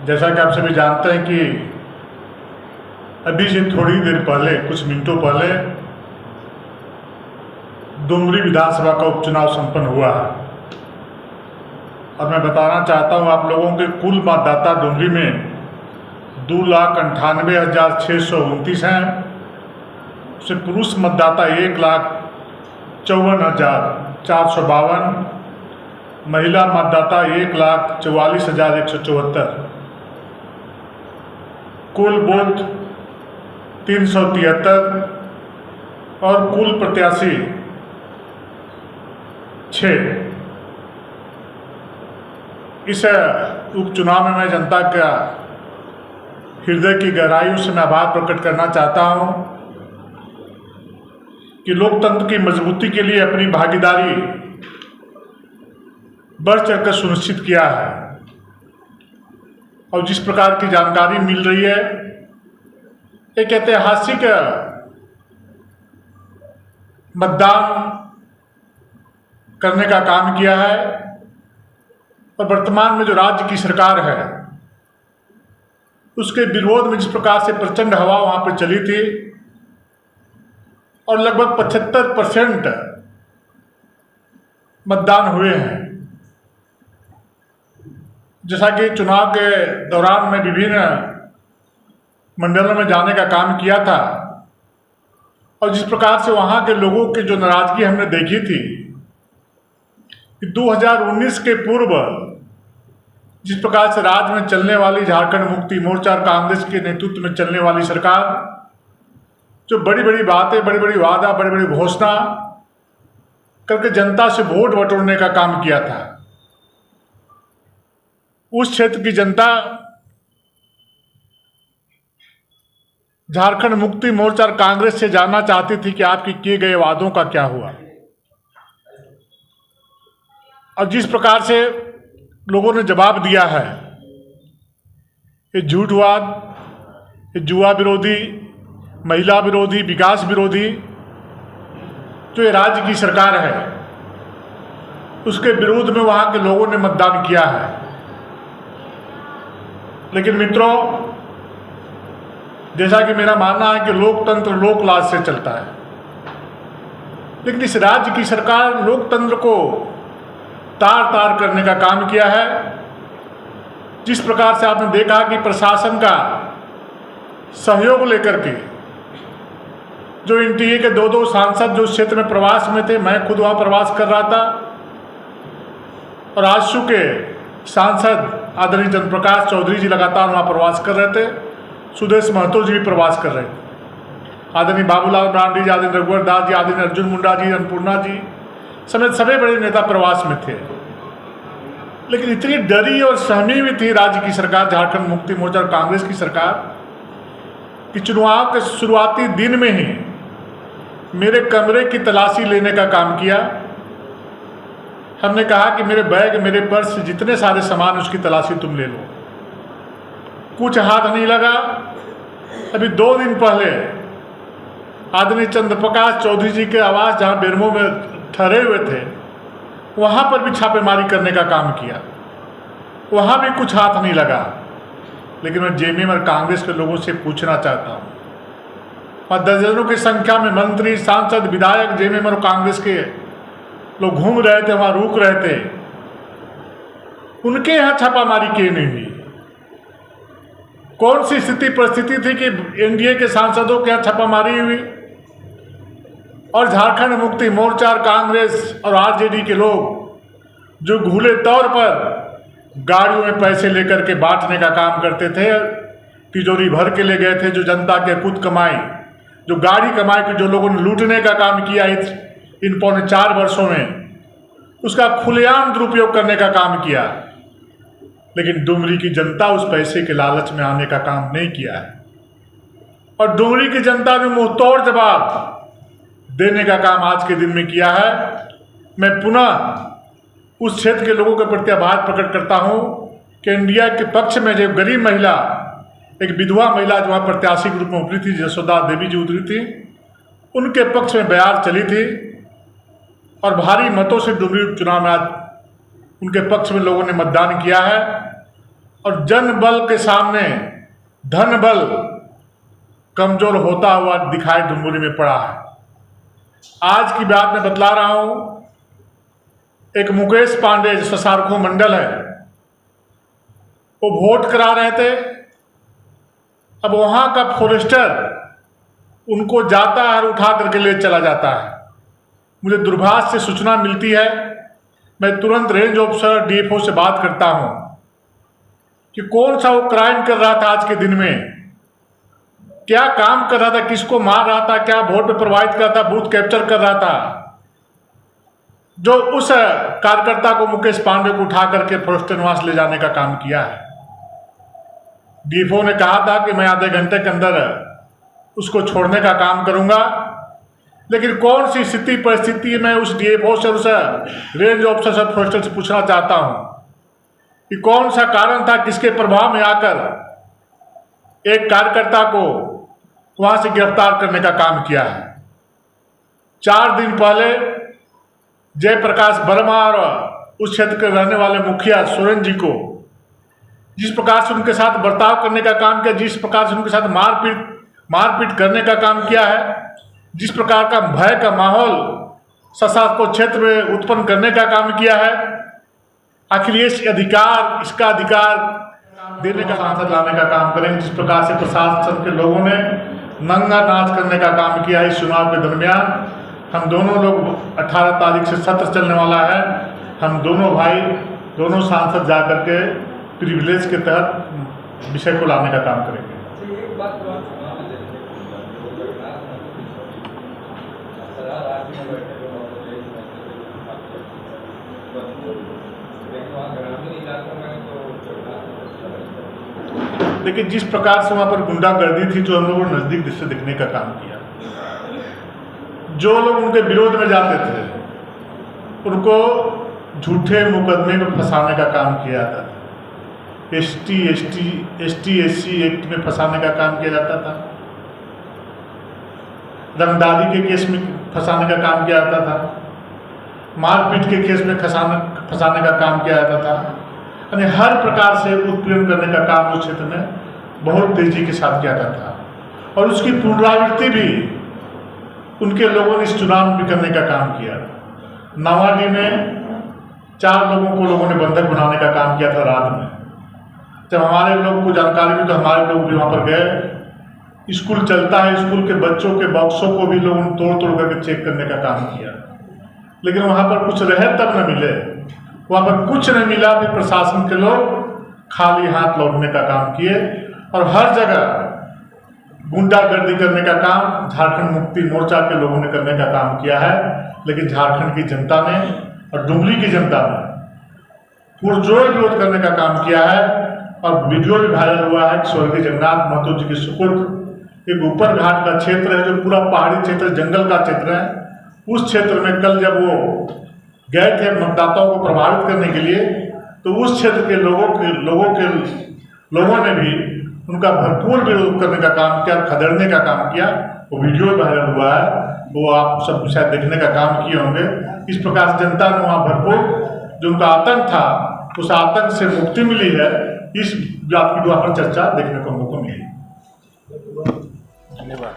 जैसा कि आप सभी जानते हैं कि अभी से थोड़ी देर पहले, कुछ मिनटों पहले डुमरी विधानसभा का उपचुनाव संपन्न हुआ है और मैं बताना चाहता हूं आप लोगों के कुल मतदाता डुमरी में 2,98,629 हैं। उससे पुरुष मतदाता 1,54,452, महिला मतदाता 1,44,174, कुल बूथ 373 और कुल प्रत्याशी 6। इस उपचुनाव में मैं जनता का हृदय की गहराइयों से मैं आभार प्रकट करना चाहता हूं कि लोकतंत्र की मजबूती के लिए अपनी भागीदारी बढ़ चढ़कर सुनिश्चित किया है। और जिस प्रकार की जानकारी मिल रही है, एक ऐतिहासिक मतदान करने का काम किया है और वर्तमान में जो राज्य की सरकार है उसके विरोध में जिस प्रकार से प्रचंड हवा वहां पर चली थी और लगभग 75% मतदान हुए हैं। जैसा कि चुनाव के दौरान मैं विभिन्न मंडलों में जाने का काम किया था और जिस प्रकार से वहां के लोगों की जो नाराजगी हमने देखी थी कि 2019 के पूर्व जिस प्रकार से राज्य में चलने वाली झारखंड मुक्ति मोर्चा और कांग्रेस के नेतृत्व में चलने वाली सरकार जो बड़ी बड़ी बातें, बड़ी बड़ी वादा, बड़ी बड़ी घोषणा करके जनता से वोट बटोरने का काम किया था, उस क्षेत्र की जनता झारखंड मुक्ति मोर्चा और कांग्रेस से जानना चाहती थी कि आपके किए गए वादों का क्या हुआ। और जिस प्रकार से लोगों ने जवाब दिया है, ये झूठवाद, ये जुआ विरोधी, महिला विरोधी, विकास विरोधी जो ये राज्य की सरकार है उसके विरोध में वहां के लोगों ने मतदान किया है। लेकिन मित्रों, जैसा कि मेरा मानना है कि लोकतंत्र लोकलाज से चलता है, लेकिन इस राज्य की सरकार लोकतंत्र को तार तार करने का काम किया है। जिस प्रकार से आपने देखा कि प्रशासन का सहयोग लेकर के जो एनडीए के 2 सांसद जो क्षेत्र में प्रवास में थे, मैं खुद वहां प्रवास कर रहा था, और आजसू के सांसद आदरणीय चंद्रप्रकाश चौधरी जी लगातार वहां प्रवास कर रहे थे, सुदेश महतो जी भी प्रवास कर रहे थे, आदरणीय बाबूलाल ब्रांडी जी, आदरणीय रघुवर दास जी, आदरणीय अर्जुन मुंडा जी, अन्नपूर्णा जी समेत सभी बड़े नेता प्रवास में थे। लेकिन इतनी डरी और सहमी हुई थी राज्य की सरकार, झारखंड मुक्ति मोर्चा और कांग्रेस की सरकार, कि चुनाव के शुरुआती दिन में ही मेरे कमरे की तलाशी लेने का काम किया। हमने कहा कि मेरे बैग, मेरे पर्स, जितने सारे सामान उसकी तलाशी तुम ले लो। कुछ हाथ नहीं लगा। अभी 2 दिन पहले आदरणीय चंद्रप्रकाश चौधरी जी के आवास जहां बेरमो में ठहरे हुए थे, वहां पर भी छापेमारी करने का काम किया, वहां भी कुछ हाथ नहीं लगा। लेकिन मैं जेएमएम और कांग्रेस के लोगों से पूछना चाहता हूं, वहां दर्जनों की संख्या में मंत्री, सांसद, विधायक जेएमएम और कांग्रेस के लोग घूम रहे थे, वहां रुक रहे थे, उनके यहां छापामारी क्यों नहीं हुई? कौन सी स्थिति परिस्थिति थी कि एनडीए के सांसदों के यहां छापामारी हुई और झारखंड मुक्ति मोर्चा, कांग्रेस और आरजेडी के लोग जो घूले तौर पर गाड़ियों में पैसे लेकर के बांटने का काम करते थे, तिजोरी भर के ले गए थे, जो जनता के खुद कमाई, जो गाड़ी कमाई के जो लोगों ने लूटने का काम किया इन 4.25 वर्षों में, उसका खुलेआम दुरुपयोग करने का काम किया। लेकिन डुमरी की जनता उस पैसे के लालच में आने का काम नहीं किया है और डुमरी की जनता ने मुंहतोड़ जवाब देने का काम आज के दिन में किया है। मैं पुनः उस क्षेत्र के लोगों के प्रति आभार प्रकट करता हूं कि इंडिया के पक्ष में जो गरीब महिला, एक विधवा महिला जो वहाँ प्रत्याशी के रूप में उतरी थी, जसोदा देवी जी उतरी थी, उनके पक्ष में बयार चली थी और भारी मतों से डुमरी उपचुनाव में आज उनके पक्ष में लोगों ने मतदान किया है और जन बल के सामने धन बल कमजोर होता हुआ दिखाई डुम्बुरी में पड़ा है। आज की बात मैं बतला रहा हूं, एक मुकेश पांडे जो ससारखो मंडल है, वो वोट करा रहे थे। अब वहां का फॉरेस्टर उनको जाता है और उठा करके ले चला जाता है। मुझे दुर्भाग्य से सूचना मिलती है, मैं तुरंत रेंज ऑफिसर डीएफओ से बात करता हूं कि कौन सा वो क्राइम कर रहा था, आज के दिन में क्या काम कर रहा था, किसको मार रहा था, क्या वोट में प्रभावित कर रहा था, बूथ कैप्चर कर रहा था, जो उस कार्यकर्ता को मुकेश पांडे को उठा करके फॉरेस्टर निवास ले जाने का काम किया है। डीएफओ ने कहा था कि मैं आधे घंटे के अंदर उसको छोड़ने का काम करूंगा, लेकिन कौन सी स्थिति परिस्थिति में उस डीएफओ से, उस रेंज ऑफिसर से, फॉरेस्टर से पूछना चाहता हूं कि कौन सा कारण था, किसके प्रभाव में आकर एक कार्यकर्ता को वहां से गिरफ्तार करने का काम किया है। 4 दिन पहले जयप्रकाश वर्मा और उस क्षेत्र के रहने वाले मुखिया सोरेन जी को जिस प्रकार से उनके साथ बर्ताव करने का काम किया, जिस प्रकार से उनके साथ मारपीट करने का काम किया है, जिस प्रकार का भय का माहौल ससारखो क्षेत्र में उत्पन्न करने का काम किया है, आखिर इसका अधिकार देने का सांसद लाने का काम करेंगे। जिस प्रकार से प्रशासन के लोगों ने नंगा नाच करने का काम किया है इस चुनाव के दरमियान, हम दोनों लोग 18 तारीख से सत्र चलने वाला है, हम दोनों भाई, दोनों सांसद जाकर के प्रिविलेज के तहत विषय को लाने का काम करेंगे। लेकिन जिस प्रकार से वहां पर गुंडागर्दी थी, जो हम लोगों ने नजदीक से देखने का काम किया, जो लोग उनके विरोध में जाते थे उनको झूठे मुकदमे में फंसाने का काम किया जाता था, ST/SC एक्ट में फंसाने का काम किया जाता था, रंगदारी के केस में फंसाने का काम किया जाता था, मारपीट के केस में फंसाने का काम किया जाता था। यानी हर प्रकार से उत्पीड़न करने का काम उस क्षेत्र में बहुत तेजी के साथ किया जाता था, और उसकी पुनरावृत्ति भी उनके लोगों ने इस चुनाव में करने का काम किया। नावाडी में 4 लोगों ने बंधक बनाने का काम किया था रात में। जब हमारे लोग को जानकारी मिली तो हमारे लोग भी वहाँ पर गए। स्कूल चलता है, स्कूल के बच्चों के बॉक्सों को भी लोगों ने तोड़ करके चेक करने का काम किया, लेकिन वहाँ पर कुछ रहे तब न मिले, वहाँ पर कुछ नहीं मिला। फिर प्रशासन के लोग खाली हाथ लौटने का काम किए और हर जगह गुंडागर्दी करने का काम झारखंड मुक्ति मोर्चा के लोगों ने करने का काम किया है। लेकिन झारखंड की जनता ने और डुमरी की जनता ने पुरजोर विरोध करने का काम किया है, और वीडियो भी वायरल हुआ है कि स्वर्गीय जगन्नाथ महतो जी के सुपुत्र एक ऊपर घाट का क्षेत्र है, जो पूरा पहाड़ी क्षेत्र, जंगल का क्षेत्र है, उस क्षेत्र में कल जब वो गए थे मतदाताओं को प्रभावित करने के लिए, तो उस क्षेत्र के लोगों ने भी उनका भरपूर विरोध करने का काम किया, खदेड़ने का काम किया। वो वीडियो वायरल हुआ है, वो आप सब शायद देखने का काम किए होंगे। इस प्रकार से जनता ने वहाँ भरपूर जो उनका आतंक था, उस आतंक से मुक्ति मिली है। इस बात की वहाँ पर चर्चा देखने को हमको मिली। धन्यवाद।